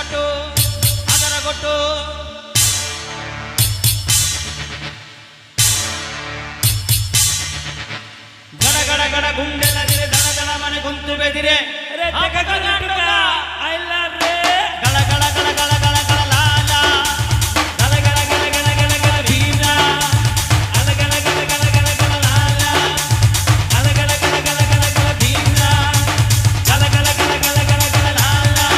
పట్టు అదరగొట్టు గడ గడ గడ గుండెలదిరే దడ దడ మన గొంతు బెదిరే రే జగ కర్ణాటక ఐ లవ్ రే గడ గడ గడ గడ గడ గడ లాలా గడ గడ గడ గడ గడ గడ వీరా అల గడ గడ గడ గడ గడ లాలా అల గడ గడ గడ గడ గడ వీరా గడ గడ గడ గడ గడ గడ లాలా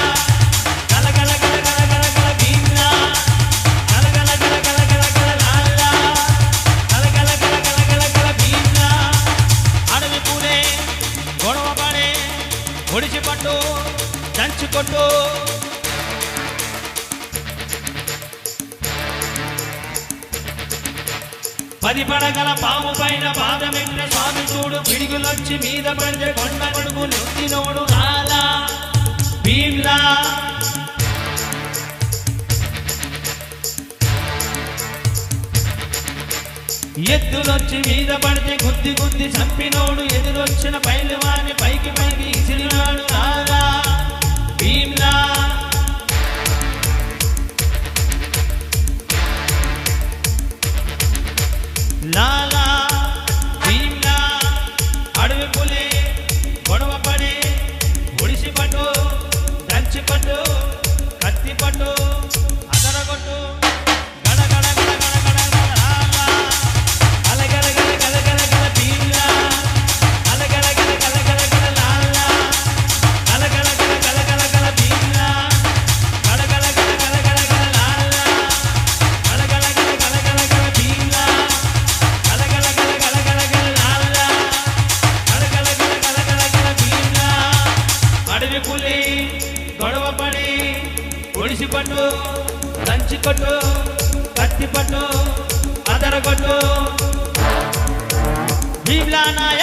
గడ గడ గడ గడ గడ గడ వీరా గడ గడ గడ గడ గడ గడ లాలా గడ గడ గడ గడ గడ గడ వీరా అడవి పూలే గొడవ పడే ఒడిసి పట్టు దంచుకొట్టు పది పడగల పాము పైన పాదమెట్టిన స్వామి చూడు పిడుగులొచ్చి మీద పడితే కొండ కొడుకు నొత్తినోడు లాలా భీమ్లా ఎద్దులొచ్చి మీద పడితే గుద్ది గుద్ది చంపినోడు ఎదురొచ్చిన పైలవాని పైకి పైకి ఇసిరినాడు లాలా భీమ్లా లాలా భీమ్లా అడవి పులి గొడవ పడి ఒడిసి పట్టు దంచి పట్టు కత్తి పట్టు అదరగొట్టు గడ గడ గడ గడ గడ గడ లాలా అల గడ గడ గడ గడ గడ భీమ్లా అల గడ గడ గడ గడ గడ లాలా అల గడ గడ గడ గడ గడ భీమ్లా గడ గడ గడ గడ గడ గడ లాలా అల గడ గడ గడ గడ గడ భీమ్లా గడ గడ గడ గడ గడ గడ లాలా గడ గడ గడ గడ గడ గడ భీమ్లా అడవి పులి గొడవ పడి ఒడిసి పట్టు దంచి కొట్టు కత్తి పట్టు అదరగొట్టు భీమ్లా నాయ